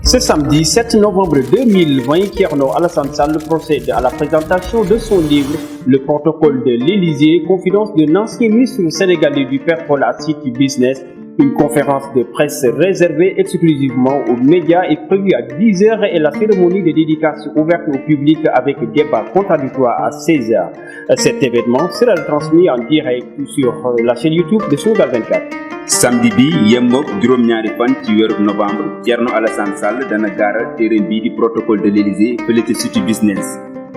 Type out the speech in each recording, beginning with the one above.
Ce samedi 7 novembre 2020, Thierno Alassane Sall procède à la présentation de son livre Le protocole de l'Élysée, confidence d'un ancien ministre sénégalais du pétrole à City Business. Une conférence de presse réservée exclusivement aux médias est prévue à 10h et la cérémonie de dédicace ouverte au public avec débat contradictoire à 16h. Cet événement sera transmis en direct sur la chaîne YouTube de Sunugal 24. samedi bi yemmoog juróom-ñaari fan ci weeru novembre Thierno Alassane Sall dana gaaral téereem bii di protocole de l'Élysée fële ci City Business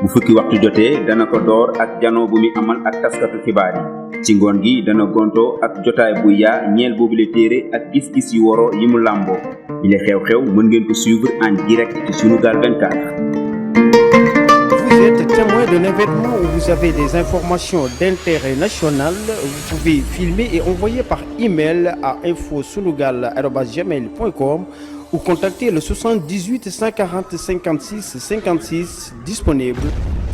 bu fukki waxtu jotee dana ko door ak janoo bu muy amal ak taskatu xibaar yi ci ngoon gi dana gontoo ak jotaay bu yaa ñeel boobule téere ak gis-gis yu woro yi mu làmboo bile xew-xew mën ngeen ko suivre en direct ci Sunugal 24. Vous êtes témoin d'un événement où vous avez des informations d'intérêt national, vous pouvez filmer et envoyer par email à info-sunugal@gmail.com ou contacter le 78 140 56 56 disponible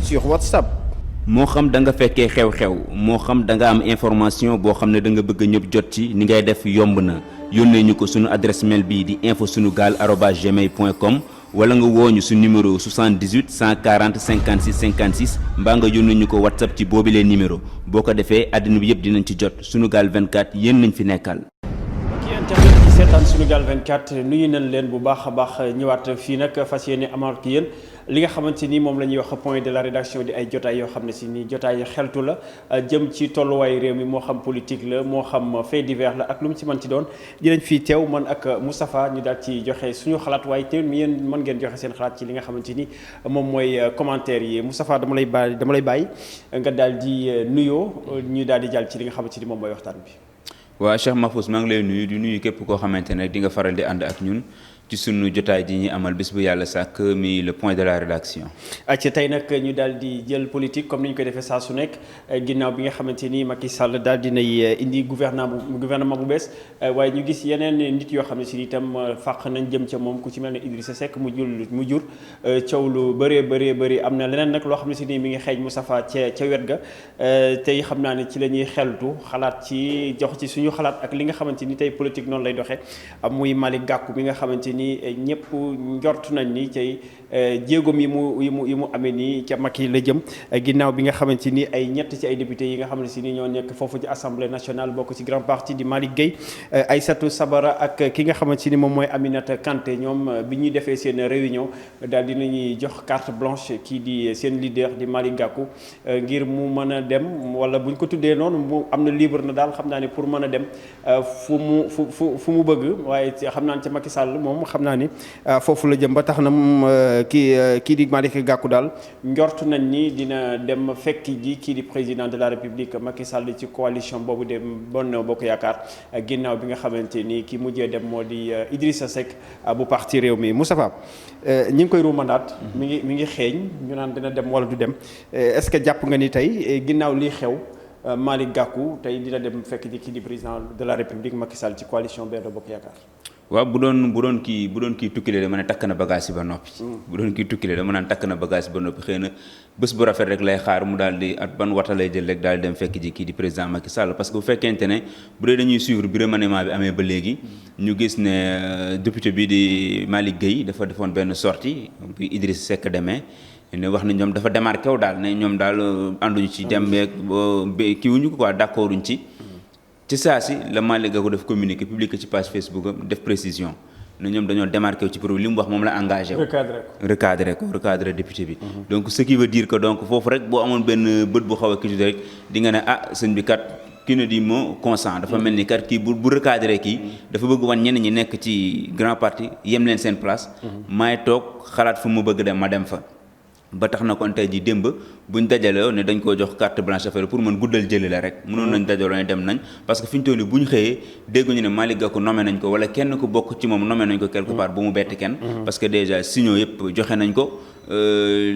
sur WhatsApp. moo xam da nga fekkee xew-xew moo xam da nga am information boo xam ne da nga bëgg ñëpp jot ci ni ngay def yomb na yónnee ñu ko sunu adresse mail bii di info-sunugal@gmail.com wala nga wooñu su numéro 78 140 56 56 mbaa nga yónnee ñu ko WhatsApp ci boobilee numéro boo ko defee àddina bi yëpp dinañ ci jot Sunugal 24 yéen nañ fi nekkal. seetaan Sunugal 24 nuyu nañ leen bu baax a baax ñëwaat fii nag fas yéene amal ki yéen li nga xamante ni moom la ñuy wax point de la rédaction di ay jotaay yoo xam ne si ni jotaay xeltu la jëm ci tolluwaayu réew mi moo xam politique la moo xam fait divers la ak lu mu ci mën ci doon dinañ fii teew man ak Moustapha ñu daal ci joxe suñu xalaat waaye te yéen mën ngeen joxe seen xalaat ci li nga xamante ni moom mooy commentaire yi Moustapha dama lay bàyyi nga daal di nuyoo ñu daal di jàll ci li nga xamante ni moom mooy waxtaan bi. waaw Cheikh Mahfouz maa ngi lay nuyu di nuyu képp koo xamante ne di nga faral di ànd ak ñun ci sunu jotaay ji ñuy amal bis bu yàlla sàkk mi le point de la rédaction. ci tey nag ñu daal di jël politique comme ni ñu koy defee saa su nekk ginnaaw bi nga xamante ni Macky Sall daal dinay indi gouvernement bu bees waaye ñu gis yeneen nit yoo xam ne si itam fàq nañ jëm ca moom ku ci mel ne Idrissa Seck mu jur coow lu bëree am na leneen nag loo xam ne si nii mi ngi xeeñ Moustapha ca wet ga tey xam naa ne ci la ñuy xeltu xalaat ci jox ci suñu xalaat ak li nga xamante ni tey politique noonu lay doxee muy Malick Gakou bi nga xamante ni ñëpp njort nañ ni cay jéegoom yi mu amee nii ca Macky la jëm ginnaaw bi nga xamante ni ay ñett ci ay député yi nga xam ne si ni ñoo nekk foofu ci assemblée nationale bokk ci grand parti di Malick Gueye Aïssatou Sabara ak ki nga xamante ni moom mooy Aminata Kanté ñoom bi ñuy defee seen réunion daal dinañuy jox carte blanche kii di seen leader di Malick Gakou ngir mu mën a dem wala buñ ko tuddee noonu mu am na libre na daal xam naa ne pour mën a dem fu mu bëgg waaye xam naa ne ca Macky Sall moom xam naa ni foofu la jëm ba tax na kii di Malick Gakou daal njort nañ ni dina dem fekki ji kii di président de la République Macky Sall ci coalition boobu de Benno Bokk Yaakaar ginnaaw bi nga xamante ni ki mujjee dem moo di Idrissa Seck bu parti Rewmi Moustapha ñi ngi koy ruumandaat mi ngi xeeñ ñu naan dina dem wala du dem est-ce que jàpp nga ni tey ginnaaw lii xew Malick Gakou tey dina dem fekk ji kii di président de la République Macky Sall ci coalition Benno Bokk Yaakaar. waaw bu doon kii tukkile dama ne takk na bagage yi ba noppi. bu doon kii tukkile dama naan takk na bagage yi ba noppi xëy na bés bu rafet rek lay xaar mu daal di at ban wata lay jël rek daal di dem fekk ji kii di président Macky Sall parce que bu fekkente ne bu dee dañuy suivre bi remaniement bi amee ba léegi ñu gis ne député bi di Malick Gueye dafa defoon benn sortie bi Idriss Seck demee ne wax na ñoom dafa démarqué wu daal ne ñoom daal ànduñu ci dem beeg kii wuñu ko quoi d'accorduñ ci saa si la Malick Gakou def communiqué publié ci page Facebook am def précision ne ñoom dañoo démarqué wu ci problème li mu wax moom la engagé wu. recadré député bi. donc ce qui veut dire que donc foofu rek boo amoon benn bët bu xaw a kii rek di nga ne sëñ bi kat kii na di moo consent dafa mel ni kat kii bu recadré kii dafa bëgg wan ñenn ñi nekk ci grand parti yem leen seen place. maay toog xalaat fu mu bëgg dem ma dem fa. ba tax na kon tey jii démb buñ dajaloo ne dañ koo jox carte blanche affaire pour mën guddal jëli la rek mënoon nañ dajaloo ne dem nañ parce que fi ñu toll nii bu ñu xëyee dégguñu ne Malick Gakou nommé nañ ko wala kenn ku bokk ci moom nommé nañ ko quelque part bu mu bett kenn parce que déjà signaux yëpp joxe nañ ko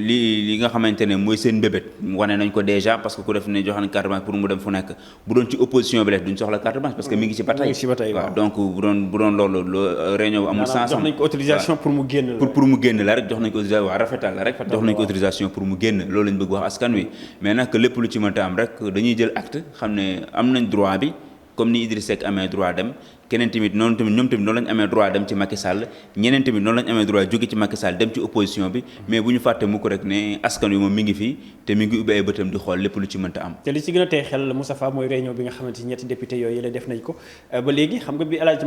li nga xamante ne mooy seen mbébét wane nañ ko déjà parce que ku def ne joxe nañ carte blanche pour mu dem fu nekk bu doon ci opposition bi def duñ soxla carte blanche parce que mi ngi ci bataille waaw donc bu doon loolu réunion amul sens jox nañ ko autorisation pour mu génn pour mu génn la rek jox nañ ko autorisation waaw rafetal la rek jox nañ ko autorisation pour mu génn loolu lañ bëgg wax askan wi mais nag lépp lu ci mënta am rek dañuy jël acte xam ne am nañ droit bi comme ni Idriss Seck amee droit dem keneen tamit ñoom tamit noonu lañu amee droit dem ci Macky Sall ñeneen tamit noonu lañu amee droit jóge ci Macky Sall dem ci opposition bi mais bu ñu fàtte mu ko rek ne askan wi moom mi ngi fii te mi ngi ubbi ay bëtam di xool lépp lu ci mënta am. te li ci gën a tey xel Moustapha mooy réunion bi nga xamante ni ñetti député yooyu la def nañ ko ba léegi xam nga bi El Hadj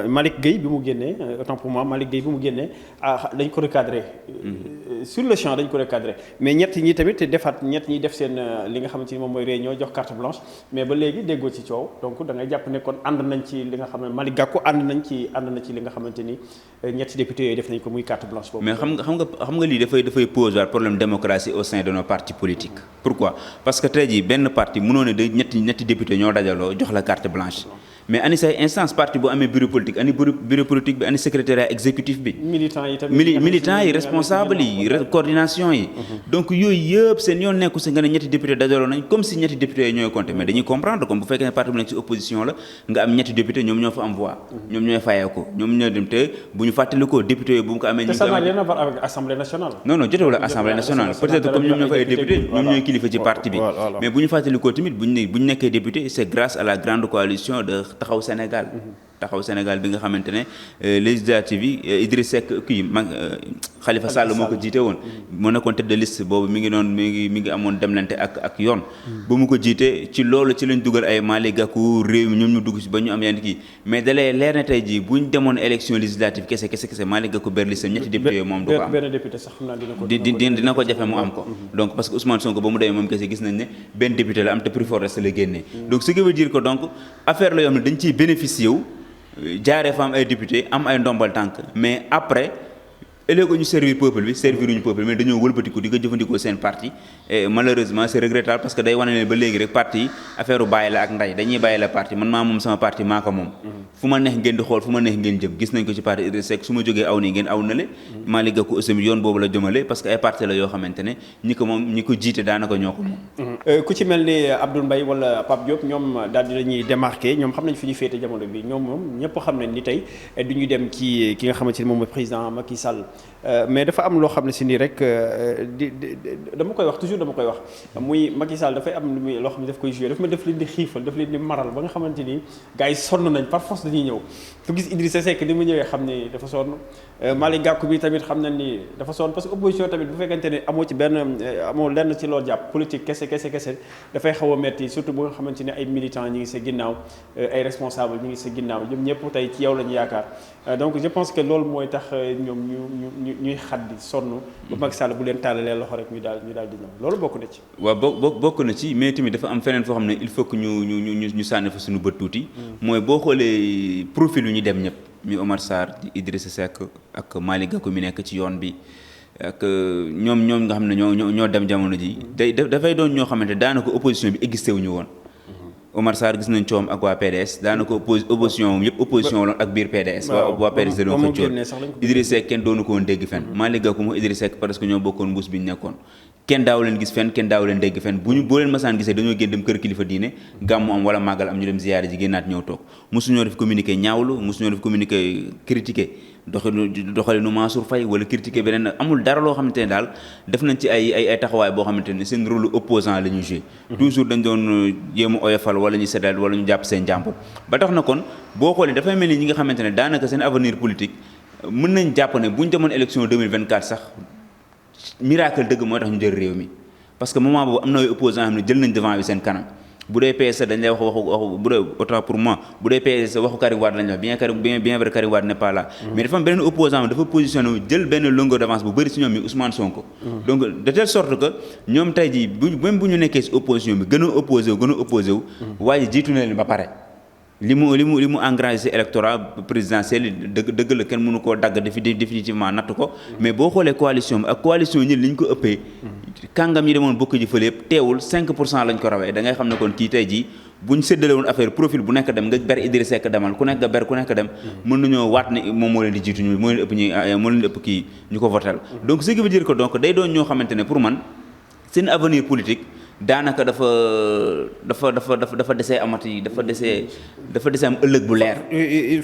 Malick Gueye bi mu génnee autant pour moi Malick Gueye bi mu génnee dañ ko recadré sur le champ dañ ko recadré mais ñett ñi tamit ñett ñi def seen li nga xamante ni moom mooy réunion jox carte blanche mais ba léegi déggoo ci coow donc da ngay jàpp ne kon ànd nañ ci li nga xam ne Malick Gakou ànd na ci li nga xamante ni ñetti députés yooyu def nañ ko muy carte blanche boobu. mais xam nga lii dafay poser problème démocratie au sein de nos partis politiques. Pourquoi? Parce que tey jii benn parti mënoo ne ñetti député ñoo dajaloo jox la carte blanche mais ani say instance parti bu amee bureau politique ani bureau politique bi ani secrétariat exécutif bi. militants yi responsable yi coordination yi. donc yooyu yëpp seen yoon nekku si nga ne ñetti député dajaloo nañ comme si ñetti député yi ñooy compter mais dañuy comprendre comme bu fekkee ne parti bu nekk ci opposition la nga am ñetti député ñoom ñoo fa am voix. ñoom ñooy fayeeku ñoom ñoo dem te bu ñu fàttalikoo député yi bu mu ko amee. te ça n'a rien à voir avec assemblée nationale. non jotewul ak assemblée nationale peut-être comme ñoom ñoo fa ay député ñoom ñooy kilifa ci parti bi mais bu ñu fàttalikoo tamit bu ñu nekkee député c'est grâce à la grande coalition de Taxawu Sénégal bi nga xamante ne législative yi Idriss Seck Khalifa Sall moo ko jiite woon moo nekkoon tête de liste boobu mi ngi amoon demlante ak yoon ba mu ko jiite ci loolu ci lañ dugal ay Malick Gakou réew mi ñoom ñu dugg ci ba ñu am yenn kii mais dalee leer na tey jii buñ demoon élection législative kese Malick Gakou ber liste ñetti député yooyu moom du ko am dina ko jafe mu am ko donc parce que Ousmane Sonko ba mu demee moom kese gis nañ ne benn député la am te prix fort reste la génnee donc ce qui veut dire que donc affaire la yoo xam ne dañ ciy bénéficier wu jaaree fa am ay député am ay ndombal tànk mais après ëllëg ñu servir peuple bi serviruñu peuple mais dañoo wëlbatiku di ko jëfandikoo seen parti et malheureusement c'est regrettable parce que day wane ne ba léegi rek parti yi affaire u bàyyi la ak nday dañuy bàyyi la parti man maa moom sama parti maa ko moom fu ma neex ngeen di xool fu ma neex ngeen jëm gis nañ ko ci parti Idriss Seck su ma jógee aw nii ngeen aw nale Malick Gakou aussi yoon boobu la jëmale parce que ay parti la yoo xamante ne ñi ko jiite daanaka ñoo ko moom ku ci mel ni Abdoul Mbaye wala Pape Diop ñoom daal di lañuy démarqué ñoom xam nañ fi ñu féete jamono bi ñoom moom ñëpp xam nañ ni tey du ñu dem ci ki nga xamante ni moom mooy président Macky Sall mais dafa am loo xam ne si nii rek dama koy wax muy Macky Sall dafay am loo xam ne daf koy joué daf leen di xiifal daf leen di maral ba nga xamante ni gars yi sonn nañ par force dañuy ñëw fu gis Idrissa Seck ni mu ñëwee xam ni dafa sonn Malick Gakou bi tamit xam nañ ni dafa sonn parce que opposition tamit bu fekkente ne amoo lenn ci loolu jàpp politique kese dafay xaw a metti surtout bu nga xamante ne ay militants ñi ngi sa ginnaaw ay responsables ñi ngi sa ginnaaw ñoom ñëpp tey ci yow lañu yaakaar donc je pense que loolu mooy tax ñoom ñuy xaddi sonn ba Macky Sall bu leen tàllalee loxo rek ñu daal di ñëw loolu bokk na ci. waaw bokk na ci mais tamit dafa am feneen foo xam ne il faut que ñu sànni fa suñu bët tuuti. mooy boo xoolee profil yu ñu dem ñëpp mi Omar Sarr Idrissa Seck ak Malick Gakou mi nekk ci yoon bi ak ñoom nga xam ne ñoo dem jamono ji dafay doon ñoo xamante daanaka opposition bi existé wuñu woon. Omar Sarr gis nañ coom ak waa PDS daanaka opposition moom yëpp opposition la ak biir PDS. waa PDS da doon xëccoo Idrissa Seck kenn doonu ko woon dégg fenn Malick Gakou moom Idrissa Seck parce que ñoo bokkoon mbuus bi ñu nekkoon kenn daaw leen gis fenn kenn daaw leen dégg fenn boo leen masaan gisee dañoo génn dem kër kilifa diine gàmmu am wala màggal am ñu dem ziyaare ji génnaat ñëw toog mosuñoo def communiqué ñaawlu mosuñoo def communiqué critiqué doxalinu Mansour Faye wala critiqué beneen amul dara loo xamante ne daal def nañ ci ay taxawaay boo xamante ne seen rôle opposant la ñuy joué toujours dañ doon jéem a oyofal wala ñu seddal wala ñu jàpp seen jàmbur ba tax na kon boo xoolee dafay mel ni ñi nga xamante ne daanaka seen avenir politique mën nañ jàpp ne bu ñu demoon élection 2024 sax miracle dëgg moo tax ñu jël réew mi parce que moment boobu am na ay opposants xam ne jël nañ devant bi seen kanam bu dee PS dañ lay waxu bu dee autant pour moi bu dee PS waxu Karim Wade lañ wax bien vrai Karim Wade n'est pas là mais dafa am beneen opposant dafa positionné wu jël benn longueur d'avance bu bëri si ñoom mi Ousmane Sonko donc de telle sorte que ñoom tey jii même bu ñu nekkee si opposition bi gën a opposé wu waaye jiitu na leen ba pare li mu engagé si électorat présidentiel dëgg la kenn mënu koo dagg définitivement natt ko mais boo xoolee coalition bi ak coalition ñi li ñu ko ëppee kàngam yi demoon bokk ji fële yëpp teewul 5% lañ ko rawee da ngay xam ne kon kii tey jii buñ séddale woon affaire profil bu nekk dem nga ber Idrissa Seck demal ku nekk nga ber ku nekk dem mën nañoo waat ne moom moo leen di jiitu moo leen ëpp kii ñu ko votel donc ce qui veut dire que donc day doon ñoo xamante ne pour man seen avenir politique daanaka dafa desee amati dafa desee am ëllëg bu leer. il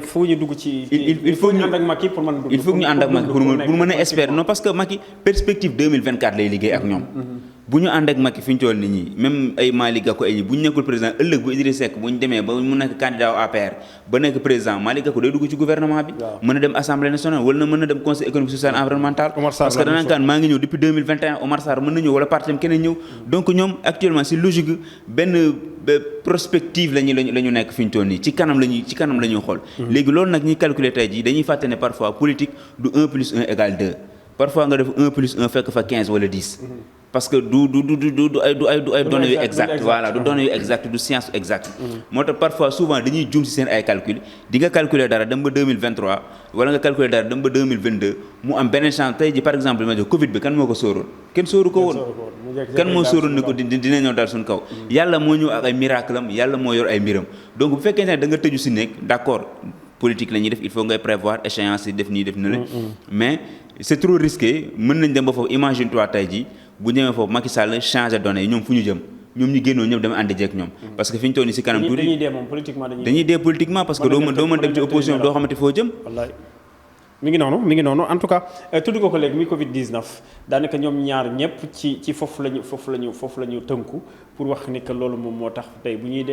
faut ñu dugg ci. il faut ñu ànd ak Macky pour mën a dugg. il faut ñu ànd ak Macky pour mën a espérer non parce que Macky perspective 2024 lay liggéey ak ñoom. bu ñu ànd ak Macky fi ñu toll nit ñi même ay Malick Gakou ay ñi bu ñu nekkul président ëllëg bu Idriss Seck bu ñu demee ba mu nekk candidat au APR ba nekk président Malick Gakou day dugg ci gouvernement bi mën a dem assemblée nationale wala mën na dem conseil économique social environnemental parce que danaan kaan maa ngi ñëw depuis 2021 Omar Sarr mën na ñëw wala parti am keneen ñëw donc ñoom actuellement si logique benn prospective la ñu nekk fi ñu toll nii ci kanam la ñuy xool léegi loolu nag ñuy calculer tey jii dañuy fàtte ne parfois politique du 1 plus 1 égale 2 parfois nga def 1 plus 1 fekk fa 15 wala 10 parce que du ay données yu exact voilà du données yu exact du science exact moo tax parfois souvent dañuy juum ci seen ay calcul di nga calculer dara dem ba 2023 wala nga calculer dara dem ba 2022 mu am beneen chance tey ji par exemple ma jox Covid bi kan moo ko sóoroon kenn sóoru ko woon kan moo sóoroon ne ko dina ñëw daal suñu kaw yàlla moo ñëw ak ay miracle am yàlla moo yor ay mbiram donc bu fekkee ne da nga tëju si nekk d'accord politique la ñuy def il faut ngay prévoir échéance yi def nii def na la mais c'est trop risqué mën nañ dem ba foofu imagine toi tey ji bu ñëwee foofu Macky Sall changé données yi ñoom fu ñu jëm ñoom ñu génnoo ñëpp dama ànd jeeg ñoom parce que fi ñu toll nii si kanam tuuti dañuy dee politiquement parce que doo mën dem ci opposition doo xamante foo jëm mi ngi noonu en tout cas tudd ko léegi mi Covid 19 daanaka ñoom ñaar ñëpp ci foofu la ñu tënku pour wax ni que loolu moom moo tax tey bu ñuy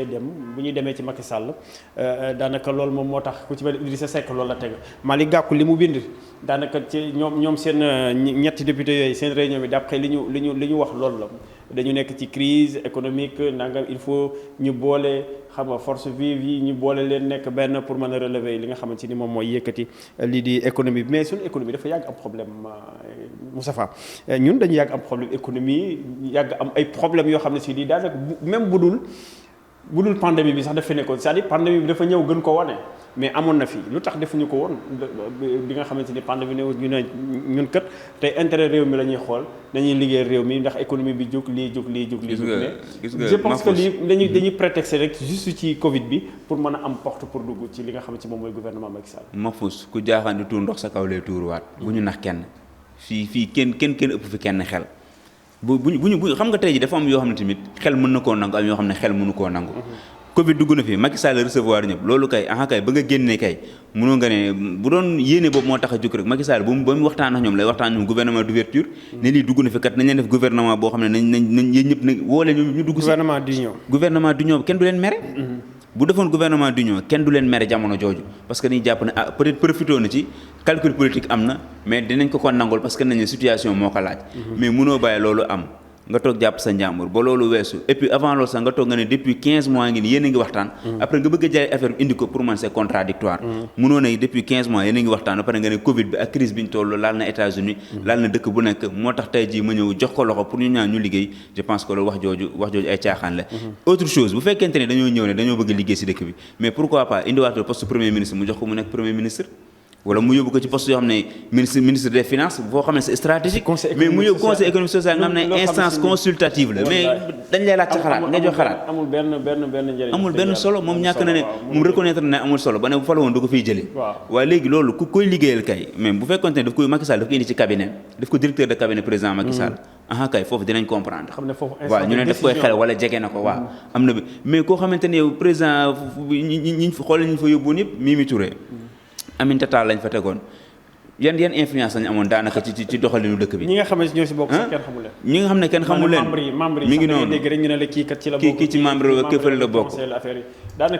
demee ci Macky Sall daanaka loolu moom moo tax ku ci mel Idrissa Seck loolu la teg Malick Gakou li mu bind daanaka ci ñoom seen ñetti député yooyu seen réunion bi d'après li ñu wax loolu la dañu nekk ci crise économique nangam il faut ñu boole xam nga force vive yi ñu boole leen nekk benn pour mën a relever li nga xamante ni moom mooy yëkkati lii di économie bi mais suñu économie dafa yàgg am problème Moustapha ñun dañu yàgg am problème économie yàgg am ay problèmes yoo xam ne si di daanaka même bu dul pandémie bi sax dafa nekkoon c'est-à-dire pandémie bi dafa ñëw gën ko wane mais amoon na fi lu tax defuñu ko woon bi nga xamante ni pandémie ne ñu ne ñun kat tey intérêt réew mi la ñuy xool dañuy liggéey réew mi ndax économie bi jóg lii mais je pense que lii dañuy prétexte rek juste ci Covid bi pour mën a am porte pour dugg ci li nga xamante ni moom mooy gouvernement Macky Sall. Mafus ku jaaxaan di tuur ndox sa kaw lay tuuruwaat bu ñu nax kenn fii kenn ëpp fi kenn xel bu xam nga tey ji dafa am yoo xam ne tamit xel mën na koo nangu am yoo xam ne xel mënu koo nangu Covid dugg na fi Macky Sall recevoir ñëpp loolu kay kay ba nga génnee kay mënoo nga ne bu doon yéene boobu moo tax a jóg rek Macky Sall ba mu waxtaan ak ñoom lay waxtaan ñoom gouvernement d'ouverture ne lii dugg na fi kat nañ leen def gouvernement boo xam ne nañ yéen ñëpp nag woo leen ñu dugg si gouvernement d'union kenn du leen mere bu defoon gouvernement d'union kenn du leen mere jamono jooju parce que dañuy jàpp ne peut-être profité na ci calcul politique am na mais dinañ ko nangul parce que nañ ne situation moo ko laaj mais mënoo bàyyi loolu am nga toog jàpp sa njàmbur ba loolu weesu et puis avant loolu sax nga toog nga ne depuis 15 mois ngi ni yéen a ngi waxtaan après nga bëgg a jaay affaire bi indi ko pour man c'est contradictoire mënoo ne depuis 15 mois yéen a ngi waxtaan ba pare nga ne Covid bi ak crise bi ñu toll laal na États-Unis laal na dëkk bu nekk moo tax tey jii ma ñëw jox ko loxo pour ñu ñaan ñu liggéey je pense que loolu wax jooju ay caaxaan la autre chose bu fekkente ne dañoo ñëw ne dañoo bëgg liggéey si dëkk bi mais pourquoi pas indiwaatal poste premier ministre mu jox ko mu nekk premier ministre wala mu yóbbu ko ci poste yoo xam ne ministre des finances boo xam ne c'est stratégique mais mu yóbbu conseil économique social nga xam ne instance consultative la mais dañ lay laaj sa xalaat nga jox xalaat amul benn solo moom ñàkk na ne moom reconnaître na ne amul solo ba ne bu fa la woon du ko fiy jëlee waaye léegi loolu ku koy liggéeyal kay même bu fekkoon ne daf koy Macky Sall daf ko indi ci cabinet daf ko directeur de cabinet président Macky Sall kay foofu dinañ comprendre waaw ñu ne daf koy xel wala jege na ko waaw am na bi mais koo xamante ne yow président ñi xool ñu fa yóbbuwoon yëpp Mimi Touré Aminata Tall lañ fa tegoon yan influence lañu amoon daanaka ci doxalinu dëkk bi. ñi nga xam ne ñoo si bokk sax kenn xamul leen. ñi nga xam ne kenn xamul leen membre yi mi ngi noonu dégg rek ñu ne la kii kat ci la bokk kii ci membre la këfale la bokk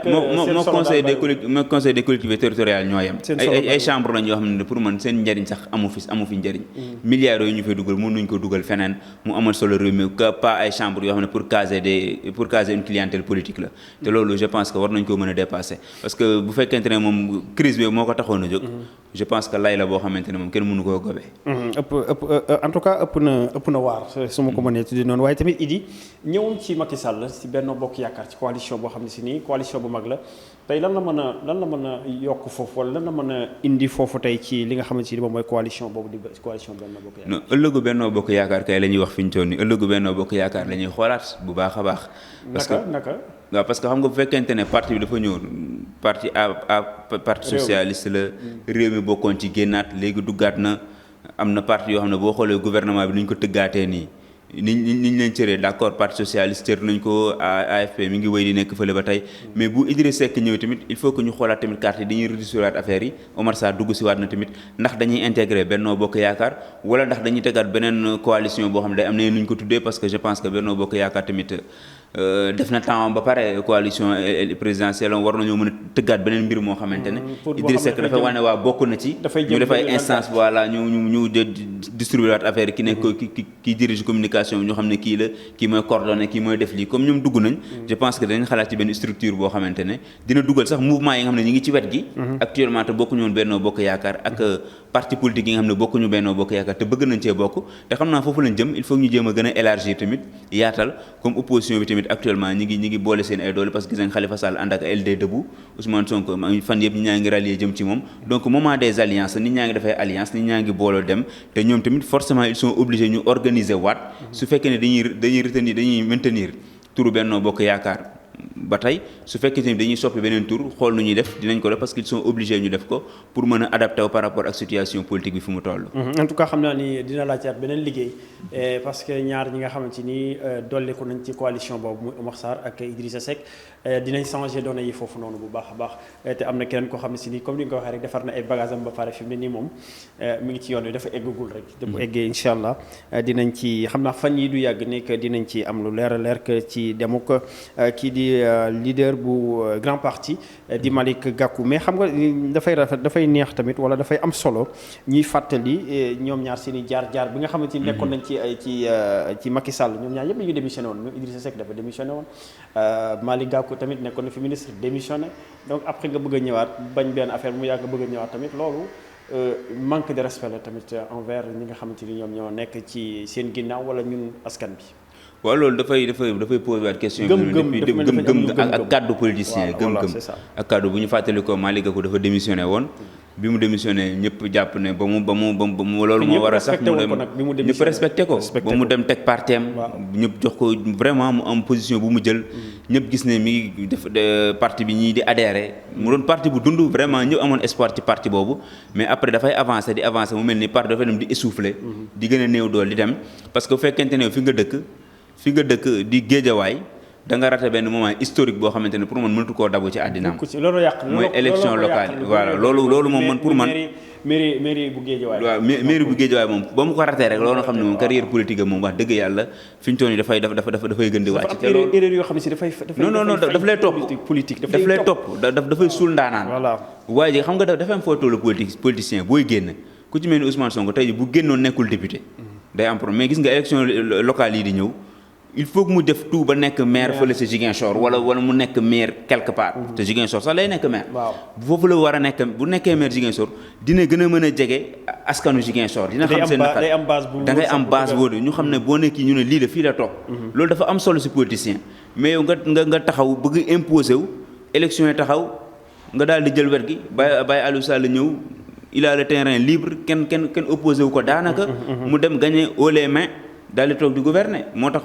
moo conseil des collectivités territoriales ñoo yem ay chambre lañ yoo xam ne pour man seen njariñ sax amu fi njariñ milliards yooyu ñu fay dugal mënuñ ko dugal feneen mu amal solo réew mi pas ay chambre yoo xam ne pour caser une clientèle politique la te loolu je pense que war nañ koo mën a dépasser parce que bu fekkente ne moom crise bi moo ko taxoon a jóg je pense que lay la boo xamante ne moom kenn mënu koo gobee en tout cas ëpp na waar su ma ko mënee tuddi noonu waaye tamit Idi ñëwum ci Macky Sall si Benno Bokk Yaakaar ci coalition boo xam ne si nii coalition bu mag la tey lan la mën a yokk foofu wala lan la mën a indi foofu tey ci li nga xamante ni moom mooy coalition boobu di coalition Benno Bokk Yaakaar. non ëllëgu Benno Bokk Yaakaar kay la ñuy wax fi ñu toll nii ëllëgu Benno Bokk Yaakaar la ñuy xoolaat bu baax a baax. waaw parce que xam nga bu fekkente ne parti bi dafa ñëw parti socialiste la réew mi bokkoon ci génnaat léegi duggaat na am na parti yoo xam ne boo xoolee gouvernement bi ni ñu ko tëggaatee nii niñ leen cëree d'accord parti socialiste cër nañ ko AFP mi ngi wéy di nekk fële ba tey mais bu Idriss Seck ñëw tamit il faut que ñu xoolaat tamit carte yi dañuy redistribuer affaire yi Omar Sarr dugg si waat na tamit ndax dañuy intégrer Benno Bokk Yaakaar wala ndax dañuy tegaat beneen coalition boo xam ne day am na nu ñu ko tuddee parce que je pense que Benno Bokk Yaakaar tamit def na temps ba pare coalition présidentielle war nañoo mën a tëggaat beneen mbir moo xamante ne Idriss Seck dafay wane waa bokk na ci ñu def ay instance voilà ñu distribuer waat affaire yi ki nekk ki dirige communication bi ñu xam ne kii la kii mooy coordonné kii mooy def lii comme ñoom dugg nañ je pense que dañ xalaat ci benn structure boo xamante ne dina dugal sax mouvement yi nga xam ne ñu ngi ci wet gi actuellement te bokkuñu woon Benno Bokk Yaakaar ak parti politique yi nga xam ne bokkuñu Benno Bokk Yaakaar te bëgg nañ cee bokk te xam naa foofu lañ jëm il faut ñu jéem a gën a élargir tamit yaatal comme opposition bi tamit actuellement ñi ngi boole seen ay doole parce que gis nañ Khalifa Sall ànd ak LD Debout Ousmane Sonko fan yëpp ñi ñaa ngi rallier jëm ci moom donc moment des alliances nit ñaa ngi dafay alliance nit ñaa ngi booloo dem te ñoom tamit forcément ils sont obligés ñu organiser waat su fekkee ne dañuy maintenir turu Benno Bokk Yaakaar ba tey su fekkee tamit dañuy soppi beneen tour xool nu ñuy def dinañ ko def parce qu'ils sont obligés ñu def ko pour mën a adapté wu par rapport ak situation politique bi fu mu toll. en tout cas xam naa ni dina laajtaat beneen liggéey parce que ñaar ñi nga xamante ni dolliku nañ ci coalition boobu muy Omar Sarr ak Idrissa Seck dinañ changer données yi foofu noonu bu baax a baax te am na keneen koo xam ne si nii comme ni nga ko waxee rek defar na ay bagages am ba pare fi mu ne nii moom mi ngi ci yoon wi dafa eggagul rek. te bu eggee incha allah dinañ ci xam naa fan yi du yàgg nekk dinañ ci am lu leer a leer que ci demuk kii di leader bu grand parti di Malick Gakou mais xam nga dafay rafet dafay neex tamit wala dafay am solo ñuy fàttali ñoom ñaar seen i jaar-jaar bi nga xamante ni nekkoon nañ ci Macky Sall ñoom ñaar yëpp ñu démissionné woon même Idrissa Seck dafa démissionné woon Malick Gakou tamit nekkoon na fi ministre démissionné donc après nga bëgg a ñëwaat bañ benn affaire mu yàgg nga bëgg a ñëwaat tamit loolu manque de respect la tamit envers ñi nga xamante ni ñoom ñoo nekk ci seen ginnaaw wala ñun askan bi. waaw loolu dafay posé waat question bi gëm-gëm ak kàddu politicien gëm-gëm ak kàddu bu ñu fàttali ko Malick Gakou dafa démissionné woon bi mu démissionné ñëpp jàpp ne ba mu loolu moo war a sax mu dem ñëpp respecté ko ba mu dem teg parteem ñëpp jox ko vraiment mu am position bu mu jël ñëpp gis ne mi ngi def parti bi ñii di adhéré mu doon parti bu dund vraiment ñëpp amoon espoir ci parti boobu mais après dafay avancé di avancé mu mel ni parti dafay dem di essoufflé di gën a néew dool di dem parce que bu fekkente ne fi nga dëkk di Géejawaay da nga raté benn moment historique boo xamante ne pour man mënatu koo dabu ci àddinaam mooy élection locale yi voilà loolu moom man pour man mairie bu Géejawaay waaw mairie bu Géejawaay moom ba mu ko raté rek loolu xam ne moom carrière politique moom wax dëgg yàlla fi ñu toll nii dafay gën di wàcc te loolu erreur yoo xam ne si dafay non daf lay topp politique daf lay topp dafay suul ndaanaan waaye ji xam nga dafa am foo tollu politicien booy génn ku ci mel ni Ousmane Sonko tey bu génnoon nekkul député day am problème mais gis nga élection locale yi di ñëw il faut que mu def tout ba nekk maire fële sa Ziguinchor wala mu nekk maire quelque part te Ziguinchor sax lay nekk maire foofu la war a nekk bu nekkee maire Ziguinchor dina gën a mën a jege askanu Ziguinchor dina xam seen naqar da ngay am base boobu ñu xam ne boo nekki ñu ne lii la fii la toog loolu dafa am solo si politicien mais yow nga taxaw bëgg imposer wu élection yi taxaw nga daal di jël wet gi bàyyi Aliou Sall ñëw il a le terrain libre kenn opposé wu ko daanaka mu dem gagner haut les mains daal di toog di gouverner moo tax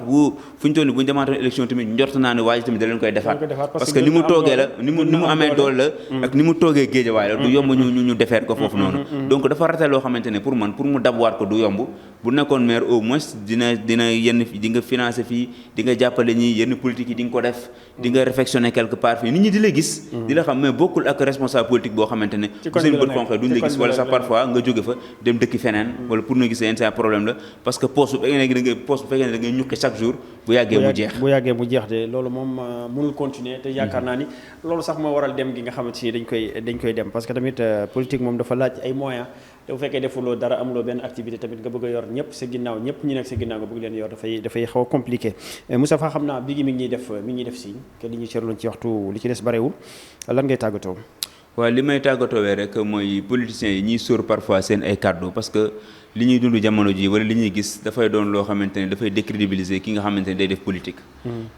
fu ñu toll nii bu ñu demaatoon élection tamit njort naa ne waa ji tamit da leen koy defaat parce que ni mu toogee la ni mu amee doole la ak ni mu toogee Géejawaay la du yomb ñu defeet ko foofu noonu donc dafa rate loo xamante ne pour man pour mu dabwaat ko du yomb bu nekkoon maire au moins dina yenn di nga financer fii di nga jàppale ñi yenn politique yi di nga ko def di nga réflexionner quelque part fii nit ñi di la gis di la xam mais bokkul ak responsable politique boo xamante ne bu seen bët xonqee duñ la gis wala sax parfois nga jóge fa dem dëkki feneen wala pour nga gis yenn saa problème la parce que poste bu fekkee ne da ngay ñuqi chaque jour bu yàggee mu jeex de loolu moom mënul continuer te yaakaar naa ni loolu sax moo waral dem gi nga xamante ni dañ koy dem parce que tamit politique moom dafa laaj ay moyens te bu fekkee defuloo dara amuloo benn activité tamit nga bëgg a yor ñëpp sa ginnaaw ñëpp ñi nekk sa ginnaaw nga bëgg leen yor dafay xaw a compliqué Moustapha xam naa bi gi mi ngi ñuy def signe que li ñuy cërloon ci waxtu li ci des barewul lan ngay tàggatoo waaw li may tàggatoowee rek mooy politiciens yi ñuy sóor parfois seen ay kàddu parce que li ñuy dund jamono ji wala li ñuy gis dafay doon loo xamante ne dafay décrédibiliser ki nga xamante ne day def politique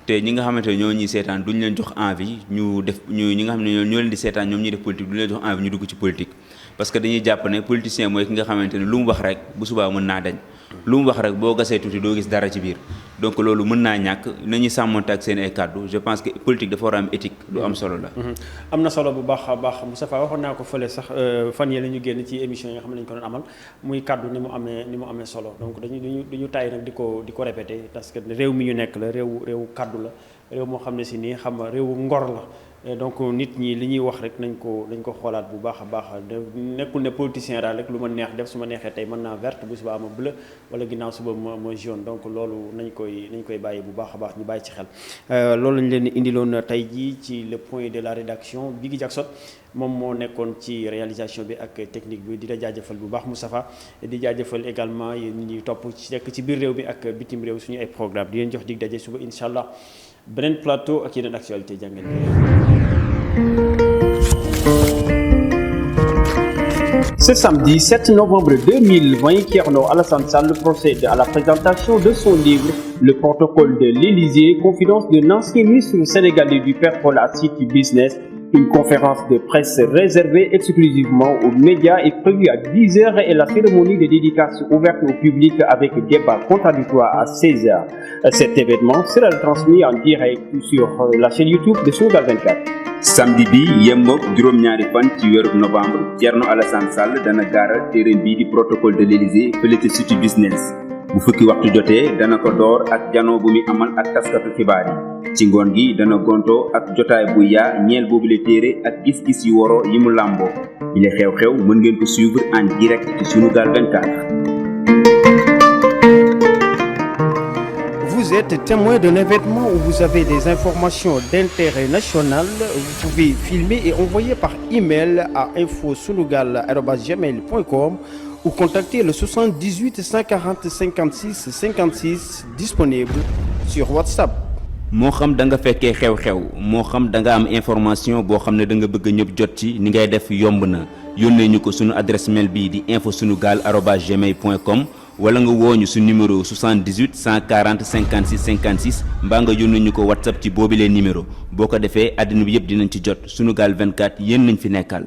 te ñi nga xamante ne ñoo ñuy seetaan duñ leen jox envie ñi nga xam ne ñoo leen di seetaan ñoom ñuy def politique duñ leen jox envie ñu dugg ci politique parce que dañuy jàpp ne politicien mooy ki nga xamante ne lu mu wax rek bu subaa mën naa dañ lu mu wax rek boo gasee tuuti doo gis dara ci biir donc loolu mën naa ñàkk nañuy sàmmante ak seen ay kàddu je pense que politique dafa war a am éthique lu am solo la. am na solo bu baax a baax Moustapha waxoon naa ko fële sax fan yii la ñu génn ci émission yi nga xam ne dañu ko doon amal muy kàddu ni mu amee solo donc duñu tàyyi nag di ko répété parce que réew mi ñu nekk la réewu kàddu la réew moo xam ne si nii xam nga réewu ngor la. donc nit ñi li ñuy wax rek nañ ko xoolaat bu baax a baax nekkul ne politicien daal rek lu ma neex def su ma neexee tey mën naa verte bu suba ma bleu wala ginnaaw suba ma jaune donc loolu nañ koy bàyyi bu baax a baax ñu bàyyi ci xel. loolu lañ leen indiloon tey jii ci le point de la rédaction Bigui Jackson moom moo nekkoon ci réalisation bi ak technique bi di la jaajëfal bu baax Moustapha di jaajëfal également yéen ñi ñuy topp ci nekk ci biir réew mi ak bitim réew suñu ay programme di leen jox dig daje suba incha allah beneen plateau ak yeneen actualité jàngeen. Ce samedi 7 novembre 2020, Thierno Alassane Sall procède à la présentation de son livre Le protocole de l'Élysée, confidence d'un ancien ministre sénégalais du pétrole à City Business. Une conférence de presse réservée exclusivement aux médias est prévue à 10h et la cérémonie de dédicace ouverte au public avec débat contradictoire à 16h. Cet événement sera transmis en direct sur la chaîne YouTube de Sunugal 24. samedi bi yemmook juróom-ñaari fan ci weeru novembre Thierno Alassane Sall dana gaaral téereem bii di protocole de l'Élysée fële ci City Business bu fukki waxtu jotee dana ko door ak janoo bu muy amal ak taskatu xibaar yi ci ngoon gi dana gontoo ak jotaay bu yaa ñeel boobule téere ak gis-gis yu woro yi mu làmboo bile xew-xew mën ngeen ko suivre en direct ci Sunugal 24. Vous êtes témoin d'un événement où vous avez des informations d'intérêt national, vous pouvez filmer et envoyer par email à info-sunugal@gmail.com ou contacter le 78 140 56 56 disponible sur WhatsApp. moo xam da nga fekkee xew-xew moo xam da nga am information boo xam ne da nga bëgg ñëpp jot ci ni ngay def yomb na yónnee ñu ko sunu adresse mail bii di info-sunugal@gmail.com wala nga wooñu su numéro 78 140 56 56 mbaa nga yónnee ñu ko WhatsApp ci boobilee numéro boo ko defee àddina bi yëpp dinañ ci jot Sunugal 24 yéen nañ fi nekkal.